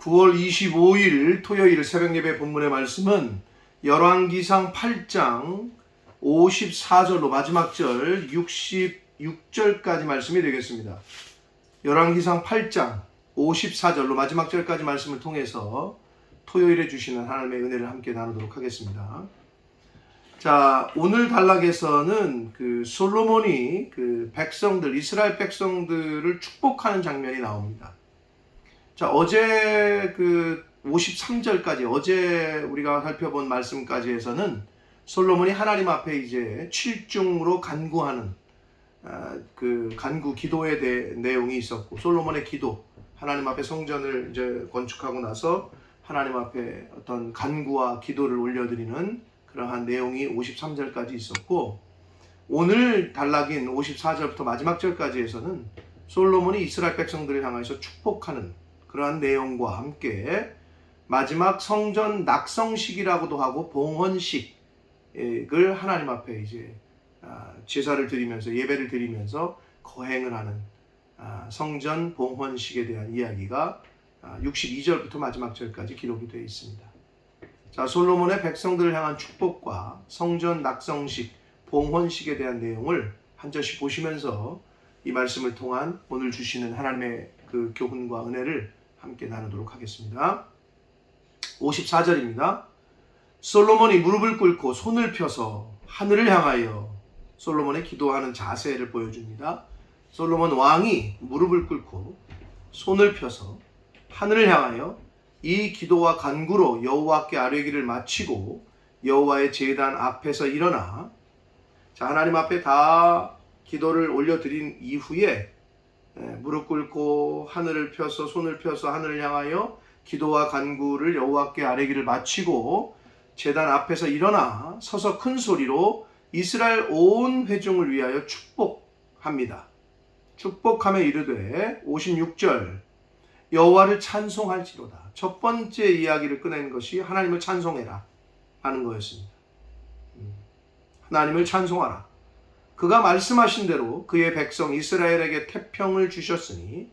9월 25일 토요일 새벽예배 본문의 말씀은 열왕기상 8장 54절로 마지막 절 66절까지 말씀이 되겠습니다. 열왕기상 8장 54절로 마지막 절까지 말씀을 통해서 토요일에 주시는 하나님의 은혜를 함께 나누도록 하겠습니다. 자, 오늘 단락에서는 솔로몬이 백성들, 이스라엘 백성들을 축복하는 장면이 나옵니다. 자, 어제 53절까지, 어제 우리가 살펴본 말씀까지 해서는 솔로몬이 하나님 앞에 이제 7중으로 간구하는 간구 기도에 대한 내용이 있었고, 솔로몬의 기도, 하나님 앞에 성전을 이제 건축하고 나서 하나님 앞에 어떤 간구와 기도를 올려드리는 그러한 내용이 53절까지 있었고, 오늘 단락인 54절부터 마지막 절까지에서는 솔로몬이 이스라엘 백성들을 향해서 축복하는 그러한 내용과 함께 마지막 성전 낙성식이라고도 하고 봉헌식을 하나님 앞에 이제 제사를 드리면서 예배를 드리면서 거행을 하는 성전 봉헌식에 대한 이야기가 62절부터 마지막 절까지 기록이 되어 있습니다. 자, 솔로몬의 백성들을 향한 축복과 성전 낙성식, 봉헌식에 대한 내용을 한 절씩 보시면서 이 말씀을 통한 오늘 주시는 하나님의 그 교훈과 은혜를 함께 나누도록 하겠습니다. 54절입니다. 솔로몬이 무릎을 꿇고 손을 펴서 하늘을 향하여, 솔로몬의 기도하는 자세를 보여줍니다. 솔로몬 왕이 무릎을 꿇고 손을 펴서 하늘을 향하여 이 기도와 간구로 여호와께 아뢰기를 마치고 여호와의 제단 앞에서 일어나, 자, 하나님 앞에 다 기도를 올려드린 이후에 무릎 꿇고 하늘을 펴서 손을 펴서 하늘을 향하여 기도와 간구를 여호와께 아뢰기를 마치고 제단 앞에서 일어나 서서 큰 소리로 이스라엘 온 회중을 위하여 축복합니다. 축복하며 이르되, 56절, 여호와를 찬송할지로다. 첫 번째 이야기를 꺼낸 것이 하나님을 찬송해라 하는 거였습니다. 하나님을 찬송하라. 그가 말씀하신 대로 그의 백성 이스라엘에게 태평을 주셨으니,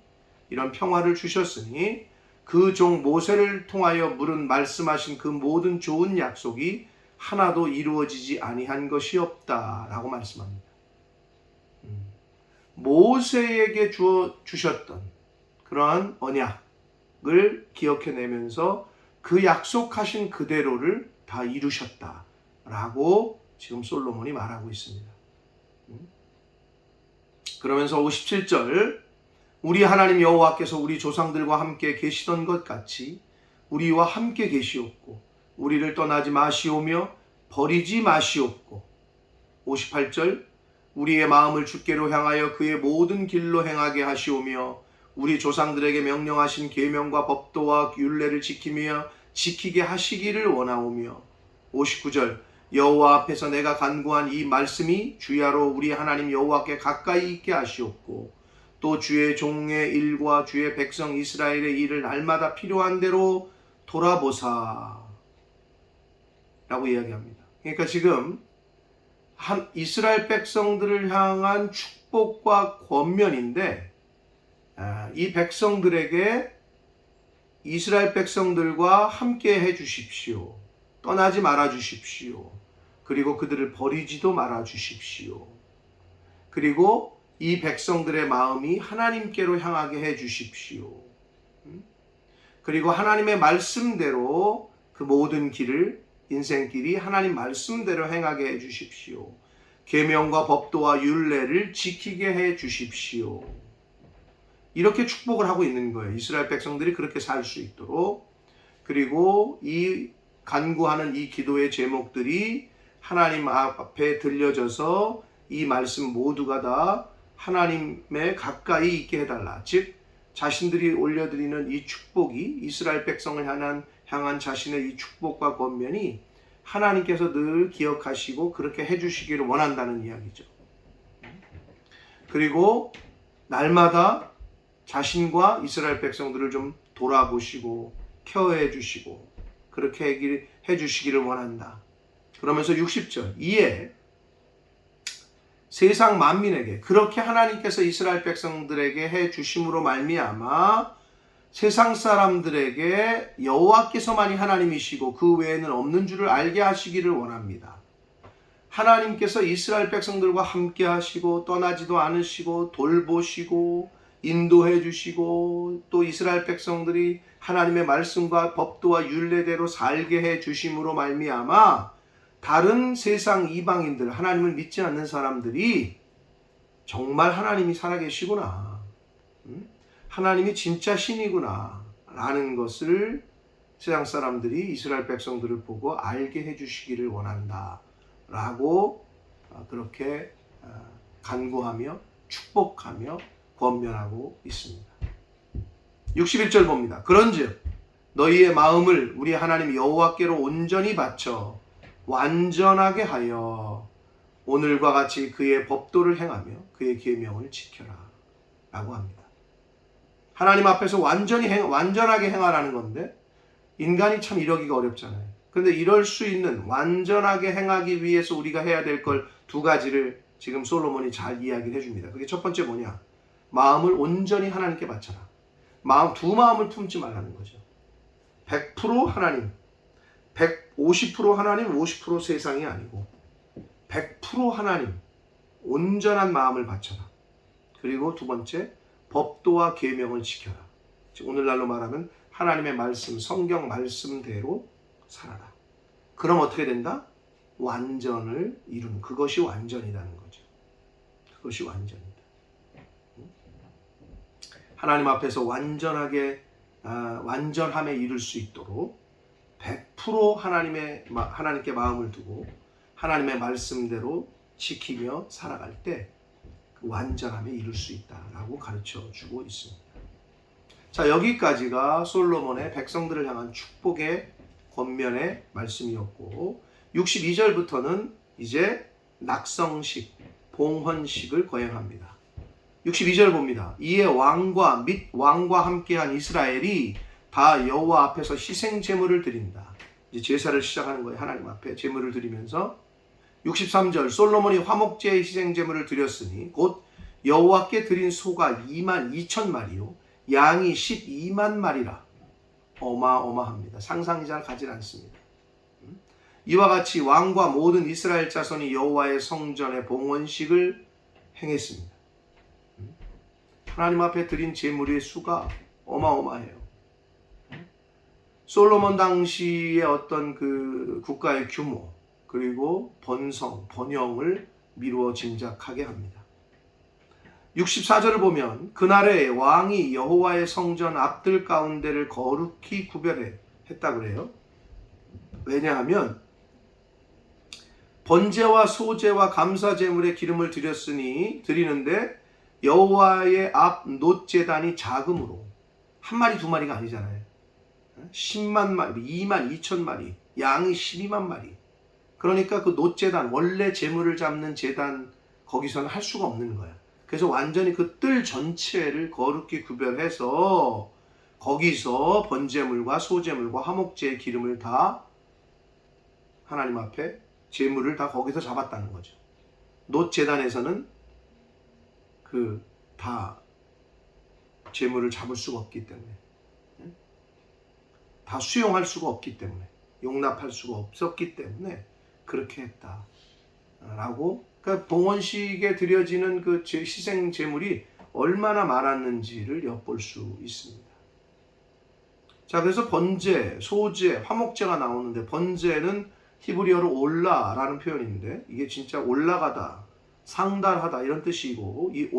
이런 평화를 주셨으니 그 종 모세를 통하여 물은 말씀하신 그 모든 좋은 약속이 하나도 이루어지지 아니한 것이 없다라고 말씀합니다. 모세에게 주셨던 그러한 언약을 기억해내면서 그 약속하신 그대로를 다 이루셨다라고 지금 솔로몬이 말하고 있습니다. 그러면서 57절, 우리 하나님 여호와께서 우리 조상들과 함께 계시던 것 같이 우리와 함께 계시옵고 우리를 떠나지 마시오며 버리지 마시옵고, 58절, 우리의 마음을 주께로 향하여 그의 모든 길로 행하게 하시오며 우리 조상들에게 명령하신 계명과 법도와 율례를 지키며 지키게 하시기를 원하오며, 59절, 여호와 앞에서 내가 간구한 이 말씀이 주야로 우리 하나님 여호와께 가까이 있게 하시옵고 또 주의 종의 일과 주의 백성 이스라엘의 일을 날마다 필요한 대로 돌아보사 라고 이야기합니다. 그러니까 지금 이스라엘 백성들을 향한 축복과 권면인데, 이 백성들에게 이스라엘 백성들과 함께 해 주십시오. 떠나지 말아 주십시오. 그리고 그들을 버리지도 말아 주십시오. 그리고 이 백성들의 마음이 하나님께로 향하게 해 주십시오. 그리고 하나님의 말씀대로 그 모든 길을, 인생길이 하나님 말씀대로 행하게 해 주십시오. 계명과 법도와 율례를 지키게 해 주십시오. 이렇게 축복을 하고 있는 거예요. 이스라엘 백성들이 그렇게 살 수 있도록. 그리고 이 간구하는 이 기도의 제목들이 하나님 앞에 들려져서 이 말씀 모두가 다 하나님에 가까이 있게 해달라. 즉 자신들이 올려드리는 이 축복이, 이스라엘 백성을 향한 자신의 이 축복과 권면이 하나님께서 늘 기억하시고 그렇게 해주시기를 원한다는 이야기죠. 그리고 날마다 자신과 이스라엘 백성들을 좀 돌아보시고 케어해 주시고 그렇게 해주시기를 원한다. 그러면서 60절, 이에 세상 만민에게 그렇게 하나님께서 이스라엘 백성들에게 해 주심으로 말미암아 세상 사람들에게 여호와께서만이 하나님이시고 그 외에는 없는 줄을 알게 하시기를 원합니다. 하나님께서 이스라엘 백성들과 함께 하시고 떠나지도 않으시고 돌보시고 인도해 주시고 또 이스라엘 백성들이 하나님의 말씀과 법도와 율례대로 살게 해 주심으로 말미암아 다른 세상 이방인들, 하나님을 믿지 않는 사람들이 정말 하나님이 살아계시구나, 하나님이 진짜 신이구나 라는 것을 세상 사람들이 이스라엘 백성들을 보고 알게 해주시기를 원한다 라고 그렇게 간구하며 축복하며 권면하고 있습니다. 61절 봅니다. 그런즉 너희의 마음을 우리 하나님 여호와께로 온전히 바쳐 완전하게 하여 오늘과 같이 그의 법도를 행하며 그의 계명을 지켜라 라고 합니다. 하나님 앞에서 완전하게 행하라는 건데 인간이 참 이러기가 어렵잖아요. 그런데 이럴 수 있는 완전하게 행하기 위해서 우리가 해야 될 걸 두 가지를 지금 솔로몬이 잘 이야기를 해줍니다. 그게 첫 번째 뭐냐? 마음을 온전히 하나님께 바쳐라. 두 마음을 품지 말라는 거죠. 100% 하나님, 50% 하나님, 50% 세상이 아니고 100% 하나님, 온전한 마음을 바쳐라. 그리고 두 번째, 법도와 계명을 지켜라. 오늘날로 말하면 하나님의 말씀, 성경 말씀대로 살아라. 그럼 어떻게 된다? 완전을 이루는, 그것이 완전이라는 거죠. 그것이 완전이다. 하나님 앞에서 완전함에 이를 수 있도록 100% 하나님께 마음을 두고 하나님의 말씀대로 지키며 살아갈 때 그 완전함에 이룰 수 있다라고 가르쳐 주고 있습니다. 자, 여기까지가 솔로몬의 백성들을 향한 축복의 권면의 말씀이었고 62절부터는 이제 낙성식, 봉헌식을 거행합니다. 62절 봅니다. 이에 왕과 및 왕과 함께한 이스라엘이 다 여호와 앞에서 희생 제물을 드린다. 이제 제사를 시작하는 거예요. 하나님 앞에 제물을 드리면서 63절 솔로몬이 화목제의 희생 제물을 드렸으니 곧 여호와께 드린 소가 2만 2천 마리요 양이 12만 마리라. 어마어마합니다. 상상이 잘 가지 않습니다. 이와 같이 왕과 모든 이스라엘 자손이 여호와의 성전의 봉헌식을 행했습니다. 하나님 앞에 드린 제물의 수가 어마어마해요. 솔로몬 당시의 어떤 그 국가의 규모 그리고 번영을 미루어 짐작하게 합니다. 64절을 보면 그날에 왕이 여호와의 성전 앞들 가운데를 거룩히 구별했다고 그래요. 왜냐하면 번제와 소제와 감사제물의 기름을 드리는데 여호와의 앞 놋제단이 작음으로 한 마리 두 마리가 아니잖아요. 10만 마리, 2만 2천 마리, 양이 12만 마리. 그러니까 그 놋제단, 원래 제물을 잡는 제단 거기서는 할 수가 없는 거야. 그래서 완전히 그 뜰 전체를 거룩히 구별해서 거기서 번제물과 소제물과 화목제의 기름을 다 하나님 앞에 제물을 다 거기서 잡았다는 거죠. 놋제단에서는 다 제물을 잡을 수가 없기 때문에, 다 수용할 수가 없기 때문에, 용납할 수가 없었기 때문에 그렇게 했다라고. 그러니까 봉헌식에 드려지는 그 희생 제물이 얼마나 많았는지를 엿볼 수 있습니다. 자, 그래서 번제, 소제, 화목제가 나오는데 번제는 히브리어로 올라라는 표현인데 이게 진짜 올라가다, 상달하다 이런 뜻이고 이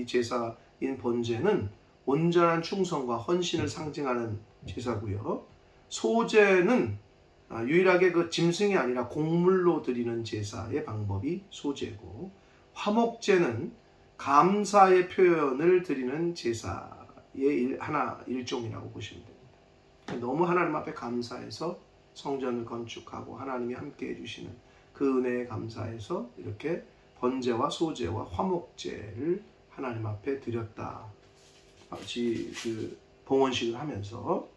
제사인 번제는 온전한 충성과 헌신을 상징하는 제사고요. 소제는 유일하게 그 짐승이 아니라 곡물로 드리는 제사의 방법이 소제고, 화목제는 감사의 표현을 드리는 제사의 일종이라고 보시면 됩니다. 너무 하나님 앞에 감사해서 성전을 건축하고 하나님이 함께 해주시는 그 은혜에 감사해서 이렇게 번제와 소제와 화목제를 하나님 앞에 드렸다. 그 봉헌식을 하면서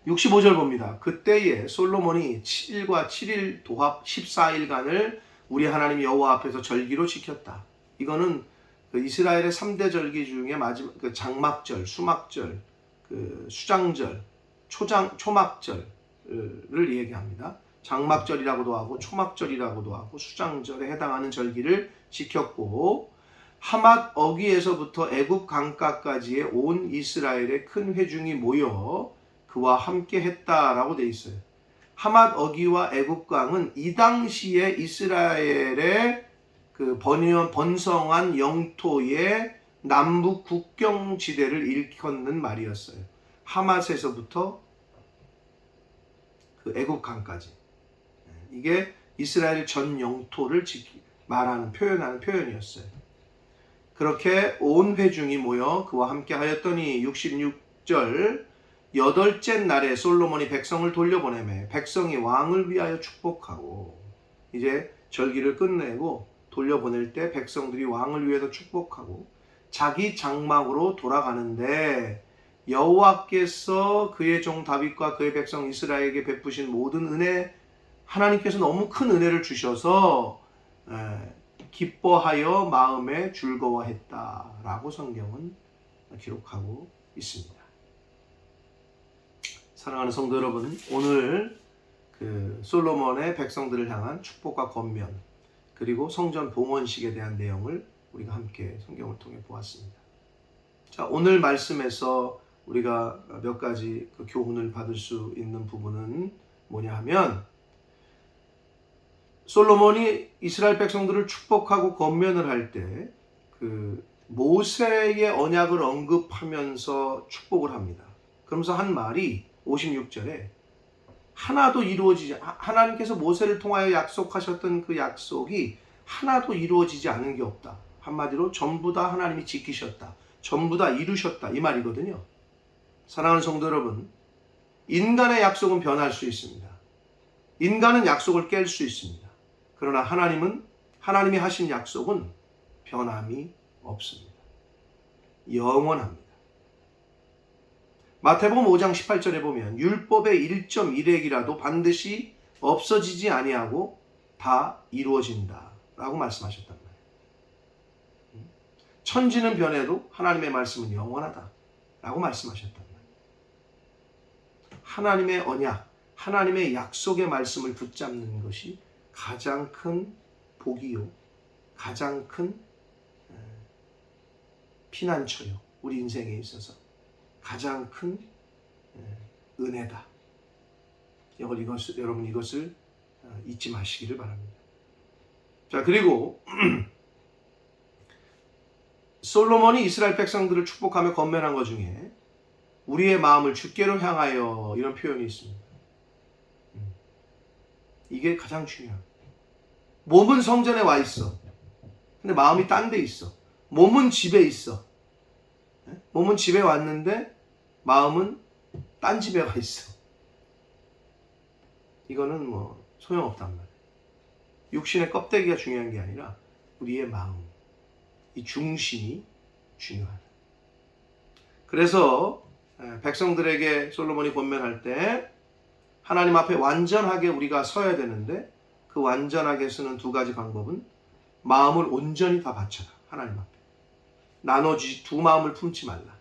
65절 봅니다. 그때에 솔로몬이 7일과 7일 도합 14일간을 우리 하나님 여호와 앞에서 절기로 지켰다. 이거는 그 이스라엘의 3대 절기 중에 마지막 그 장막절, 수막절, 그 수장절, 초막절을 얘기합니다. 장막절이라고도 하고 초막절이라고도 하고 수장절에 해당하는 절기를 지켰고, 하맛 어귀에서부터 애굽 강가까지의 온 이스라엘의 큰 회중이 모여 그와 함께 했다라고 돼 있어요. 하맛 어귀와 애굽 강은 이 당시에 이스라엘의 그 번성한 영토의 남북 국경 지대를 일컫는 말이었어요. 하맛에서부터 그 애굽 강까지. 이게 이스라엘 전 영토를 표현하는 표현이었어요. 그렇게 온 회중이 모여 그와 함께 하였더니 66절 여덟째 날에 솔로몬이 백성을 돌려보내매 백성이 왕을 위하여 축복하고, 이제 절기를 끝내고 돌려보낼 때 백성들이 왕을 위해서 축복하고 자기 장막으로 돌아가는데, 여호와께서 그의 종 다윗과 그의 백성 이스라엘에게 베푸신 모든 은혜, 하나님께서 너무 큰 은혜를 주셔서 기뻐하여 마음에 즐거워했다라고 성경은 기록하고 있습니다. 사랑하는 성도 여러분, 오늘 그 솔로몬의 백성들을 향한 축복과 권면, 그리고 성전 봉헌식에 대한 내용을 우리가 함께 성경을 통해 보았습니다. 자, 오늘 말씀에서 우리가 몇 가지 그 교훈을 받을 수 있는 부분은 뭐냐 하면, 솔로몬이 이스라엘 백성들을 축복하고 권면을 할 때 그 모세의 언약을 언급하면서 축복을 합니다. 그러면서 한 말이 56절에 하나도 이루어지지, 하나님께서 모세를 통하여 약속하셨던 그 약속이 하나도 이루어지지 않은 게 없다. 한마디로 전부 다 하나님이 지키셨다. 전부 다 이루셨다. 이 말이거든요. 사랑하는 성도 여러분, 인간의 약속은 변할 수 있습니다. 인간은 약속을 깰 수 있습니다. 그러나 하나님이 하신 약속은 변함이 없습니다. 영원합니다. 마태복음 5장 18절에 보면 율법의 1.1획이라도 반드시 없어지지 아니하고 다 이루어진다 라고 말씀하셨단 말이에요. 천지는 변해도 하나님의 말씀은 영원하다 라고 말씀하셨단 말이에요. 하나님의 언약, 하나님의 약속의 말씀을 붙잡는 것이 가장 큰 복이요, 가장 큰 피난처요, 우리 인생에 있어서 가장 큰 은혜다. 여러분 이것을 잊지 마시기를 바랍니다. 자, 그리고 솔로몬이 이스라엘 백성들을 축복하며 권면한 것 중에 우리의 마음을 주께로 향하여, 이런 표현이 있습니다. 이게 가장 중요합니다. 몸은 성전에 와 있어. 근데 마음이 딴 데 있어. 몸은 집에 있어. 몸은 집에 왔는데 마음은 딴 집에 가 있어. 이거는 뭐 소용없단 말이에요. 육신의 껍데기가 중요한 게 아니라 우리의 마음, 이 중심이 중요하다. 그래서 백성들에게 솔로몬이 권면할 때 하나님 앞에 완전하게 우리가 서야 되는데, 그 완전하게 서는 두 가지 방법은 마음을 온전히 다 바쳐라. 하나님 앞에 두 마음을 품지 말라.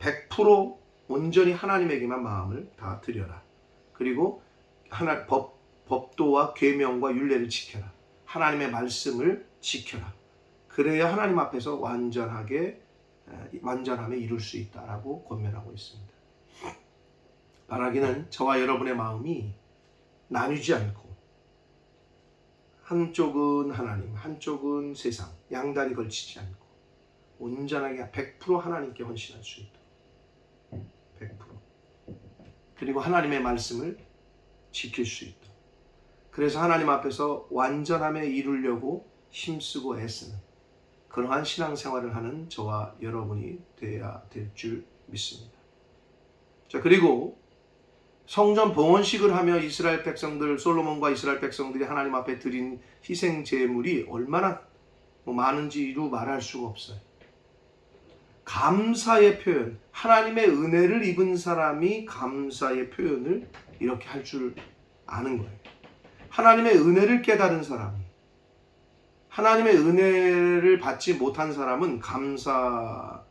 100% 온전히 하나님에게만 마음을 다 드려라. 그리고 법도와 계명과 율례를 지켜라. 하나님의 말씀을 지켜라. 그래야 하나님 앞에서 완전함에 이룰 수 있다라고 권면하고 있습니다. 바라기는 저와 여러분의 마음이 나뉘지 않고 한쪽은 하나님, 한쪽은 세상, 양다리 걸치지 않고 온전하게 100% 하나님께 헌신할 수 있도록, 100%. 그리고 하나님의 말씀을 지킬 수 있도록. 그래서 하나님 앞에서 완전함에 이루려고 힘쓰고 애쓰는 그러한 신앙생활을 하는 저와 여러분이 되어야 될 줄 믿습니다. 자, 그리고 성전 봉헌식을 하며 이스라엘 백성들, 솔로몬과 이스라엘 백성들이 하나님 앞에 드린 희생 제물이 얼마나 많은지 이루 말할 수가 없어요. 감사의 표현, 하나님의 은혜를 입은 사람이 감사의 표현을 이렇게 할 줄 아는 거예요. 하나님의 은혜를 깨달은 사람이, 하나님의 은혜를 받지 못한 사람은 감사를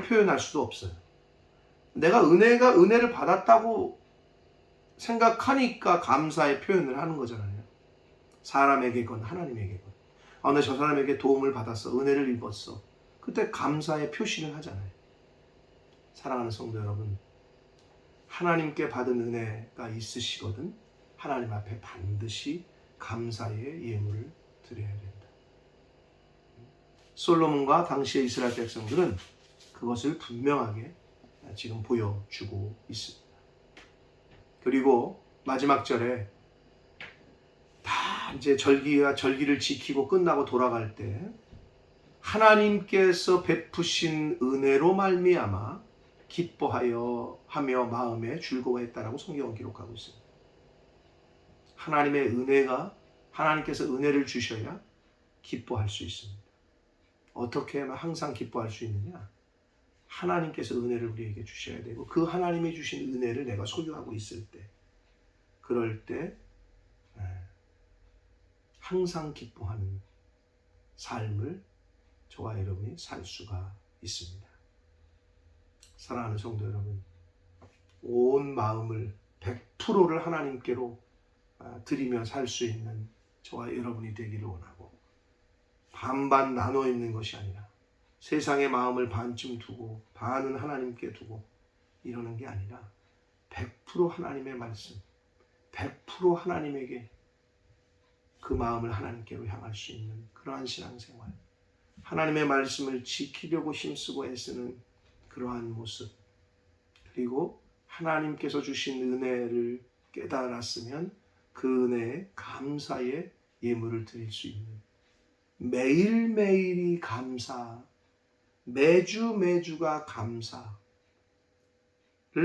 표현할 수도 없어요. 내가 은혜를 받았다고 생각하니까 감사의 표현을 하는 거잖아요. 사람에게건 하나님에게건. 나 저 사람에게 도움을 받았어. 은혜를 입었어. 그때 감사의 표시를 하잖아요. 사랑하는 성도 여러분, 하나님께 받은 은혜가 있으시거든 하나님 앞에 반드시 감사의 예물을 드려야 된다. 솔로몬과 당시의 이스라엘 백성들은 그것을 분명하게 지금 보여주고 있습니다. 그리고 마지막 절에 다 이제 절기를 지키고 끝나고 돌아갈 때 하나님께서 베푸신 은혜로 말미암아 기뻐하여 하며 마음에 즐거워했다라고 성경은 기록하고 있습니다. 하나님의 은혜가 하나님께서 은혜를 주셔야 기뻐할 수 있습니다. 어떻게 하면 항상 기뻐할 수 있느냐? 하나님께서 은혜를 우리에게 주셔야 되고 그 하나님이 주신 은혜를 내가 소유하고 있을 때 그럴 때 항상 기뻐하는 삶을 저와 여러분이 살 수가 있습니다. 사랑하는 성도 여러분, 온 마음을 100%를 하나님께로 드리며 살 수 있는 저와 여러분이 되기를 원하고 반반 나눠 있는 것이 아니라 세상의 마음을 반쯤 두고 반은 하나님께 두고 이러는 게 아니라 100% 하나님의 말씀, 100% 하나님에게 그 마음을 하나님께로 향할 수 있는 그러한 신앙생활, 하나님의 말씀을 지키려고 힘쓰고 애쓰는 그러한 모습, 그리고 하나님께서 주신 은혜를 깨달았으면 그 은혜에 감사의 예물을 드릴 수 있는 매일매일이 감사, 매주가 감사를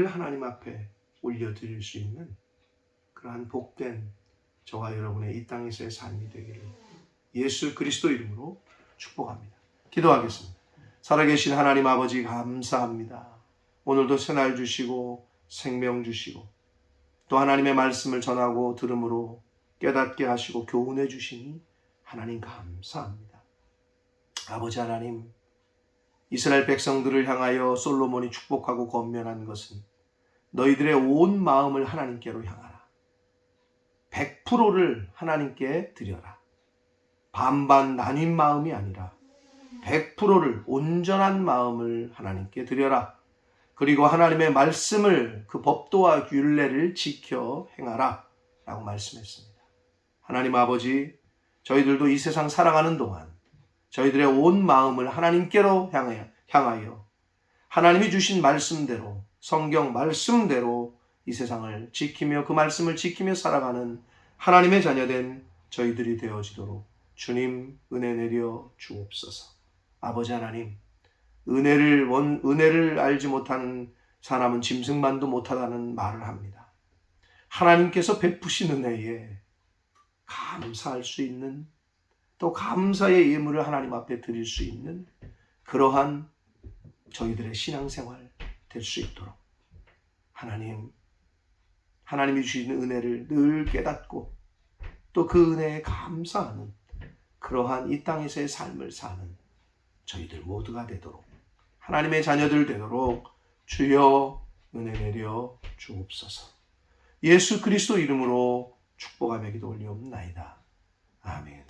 하나님 앞에 올려드릴 수 있는 그러한 복된 저와 여러분의 이 땅에서의 삶이 되기를 예수 그리스도 이름으로 축복합니다. 기도하겠습니다. 살아계신 하나님 아버지 감사합니다. 오늘도 새날 주시고 생명 주시고 또 하나님의 말씀을 전하고 들음으로 깨닫게 하시고 교훈해 주시니 하나님 감사합니다. 아버지 하나님, 이스라엘 백성들을 향하여 솔로몬이 축복하고 권면한 것은 너희들의 온 마음을 하나님께로 향하라. 100%를 하나님께 드려라. 반반 나뉜 마음이 아니라 100%를 온전한 마음을 하나님께 드려라. 그리고 하나님의 말씀을 그 법도와 율례를 지켜 행하라 라고 말씀했습니다. 하나님 아버지, 저희들도 이 세상 살아가는 동안 저희들의 온 마음을 하나님께로 향하여 하나님이 주신 말씀대로 성경 말씀대로 이 세상을 지키며 그 말씀을 지키며 살아가는 하나님의 자녀된 저희들이 되어지도록 주님 은혜 내려 주옵소서. 아버지 하나님, 은혜를 알지 못하는 사람은 짐승만도 못하다는 말을 합니다. 하나님께서 베푸신 은혜에 감사할 수 있는 또 감사의 예물을 하나님 앞에 드릴 수 있는 그러한 저희들의 신앙생활 될 수 있도록 하나님이 주시는 은혜를 늘 깨닫고 또 그 은혜에 감사하는 그러한 이 땅에서의 삶을 사는 저희들 모두가 되도록 하나님의 자녀들 되도록 주여 은혜 내려 주옵소서. 예수 그리스도 이름으로 축복하며 기도 올리옵나이다. 아멘.